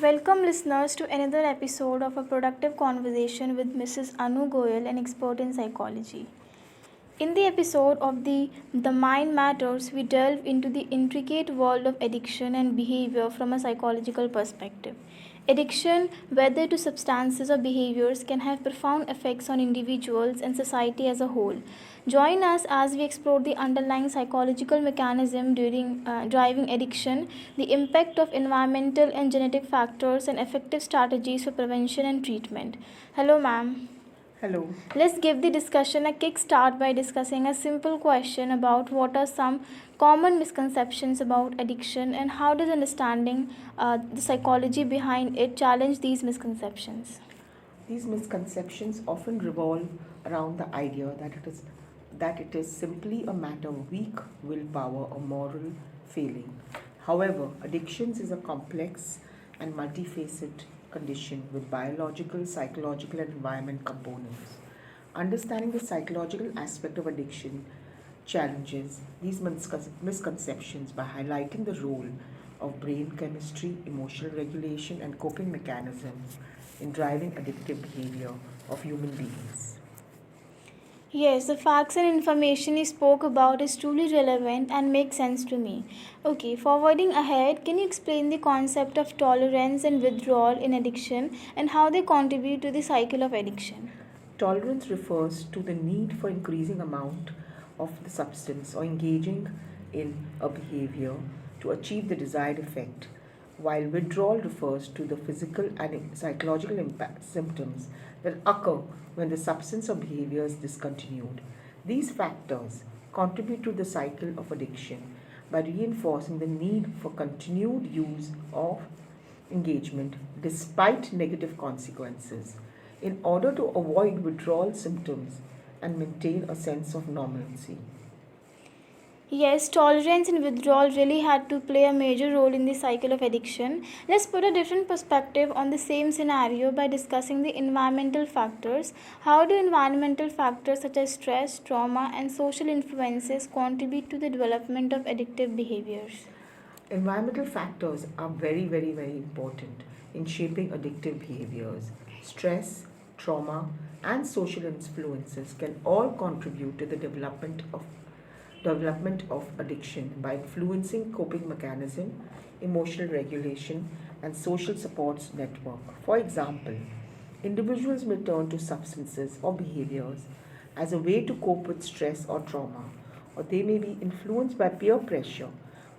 Welcome, listeners, to another episode of a productive conversation with Mrs. Anu Goyal, an expert in psychology. In the episode of The Mind Matters, we delve into the intricate world of addiction and behavior from a psychological perspective. Addiction, whether to substances or behaviors, can have profound effects on individuals and society as a whole. Join us as we explore the underlying psychological mechanism driving addiction, the impact of environmental and genetic factors, and effective strategies for prevention and treatment. Hello, ma'am. Hello. Let's give the discussion a kickstart by discussing a simple question about what are some common misconceptions about addiction and how does understanding the psychology behind it challenge these misconceptions. These misconceptions often revolve around the idea that it is simply a matter of weak willpower or moral failing. However, addictions is a complex and multifaceted condition with biological, psychological, and environment components. Understanding the psychological aspect of addiction challenges these misconceptions by highlighting the role of brain chemistry, emotional regulation, and coping mechanisms in driving addictive behavior of human beings. Yes, the facts and information you spoke about is truly relevant and makes sense to me. Okay, forwarding ahead, can you explain the concept of tolerance and withdrawal in addiction and how they contribute to the cycle of addiction? Tolerance refers to the need for increasing amount of the substance or engaging in a behavior to achieve the desired effect, while withdrawal refers to the physical and psychological symptoms that occur when the substance or behavior is discontinued. These factors contribute to the cycle of addiction by reinforcing the need for continued use of engagement despite negative consequences in order to avoid withdrawal symptoms and maintain a sense of normalcy. Yes, tolerance and withdrawal really had to play a major role in the cycle of addiction. Let's put a different perspective on the same scenario by discussing the environmental factors. How do environmental factors such as stress, trauma, and social influences contribute to the development of addictive behaviors? Environmental factors are very important in shaping addictive behaviors. Stress, trauma, and social influences can all contribute to the development of addiction by influencing coping mechanism, emotional regulation, and social supports network. For example, individuals may turn to substances or behaviors as a way to cope with stress or trauma, or they may be influenced by peer pressure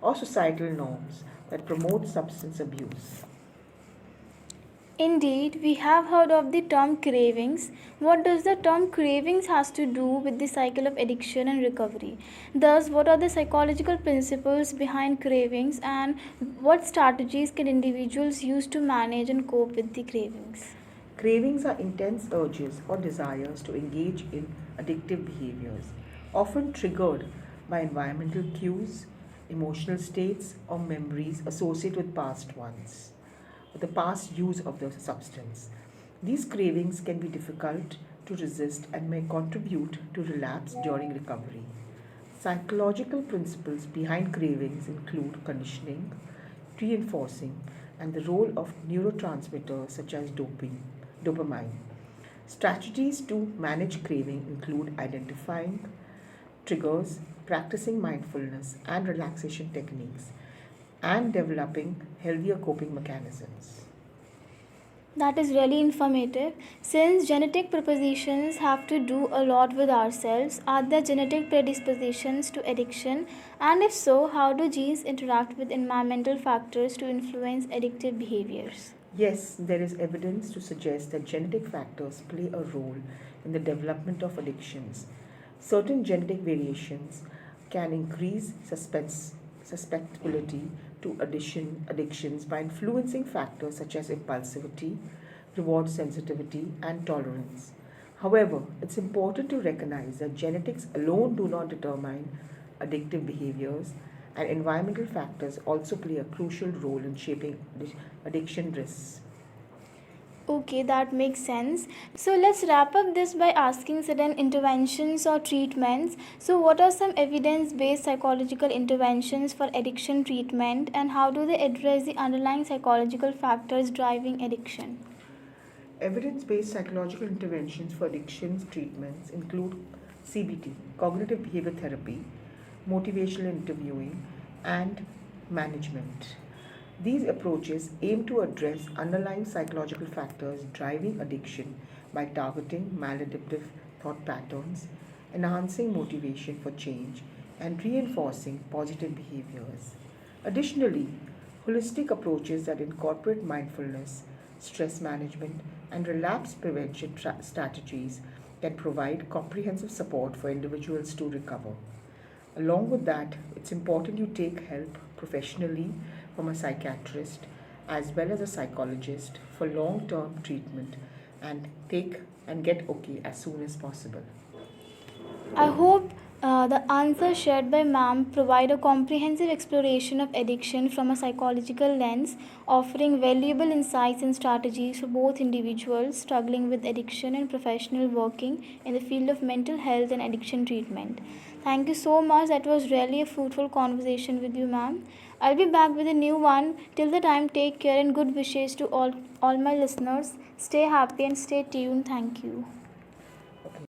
or societal norms that promote substance abuse. Indeed, we have heard of the term cravings. What does the term cravings has to do with the cycle of addiction and recovery? Thus, what are the psychological principles behind cravings and what strategies can individuals use to manage and cope with the cravings? Cravings are intense urges or desires to engage in addictive behaviors, often triggered by environmental cues, emotional states, or memories associated with past ones, or the past use of the substance. These cravings can be difficult to resist and may contribute to relapse during recovery. Psychological principles behind cravings include conditioning, reinforcing, and the role of neurotransmitters such as dopamine. Strategies to manage craving include identifying triggers, practicing mindfulness and relaxation techniques, and developing healthier coping mechanisms. That is really informative. Since genetic predispositions have to do a lot with ourselves, are there genetic predispositions to addiction? And if so, how do genes interact with environmental factors to influence addictive behaviors? Yes, there is evidence to suggest that genetic factors play a role in the development of addictions. Certain genetic variations can increase susceptibility to addictions by influencing factors such as impulsivity, reward sensitivity, and tolerance. However, it's important to recognize that genetics alone do not determine addictive behaviors, and environmental factors also play a crucial role in shaping addiction risks. Okay, that makes sense. So let's wrap up this by asking certain interventions or treatments. So, what are some evidence based psychological interventions for addiction treatment, and how do they address the underlying psychological factors driving addiction? Evidence based psychological interventions for addictions treatments include CBT, cognitive behavior therapy, motivational interviewing, and management. These approaches aim to address underlying psychological factors driving addiction by targeting maladaptive thought patterns, enhancing motivation for change, and reinforcing positive behaviors. Additionally, holistic approaches that incorporate mindfulness, stress management, and relapse prevention strategies can provide comprehensive support for individuals to recover. Along with that, it's important you take help professionally from a psychiatrist as well as a psychologist for long term treatment and take and get okay as soon as possible. I hope the answers shared by ma'am provide a comprehensive exploration of addiction from a psychological lens, offering valuable insights and strategies for both individuals struggling with addiction and professionals working in the field of mental health and addiction treatment. Thank you so much. That was really a fruitful conversation with you, ma'am. I'll be back with a new one. Till the time, take care and good wishes to all my listeners. Stay happy and stay tuned. Thank you.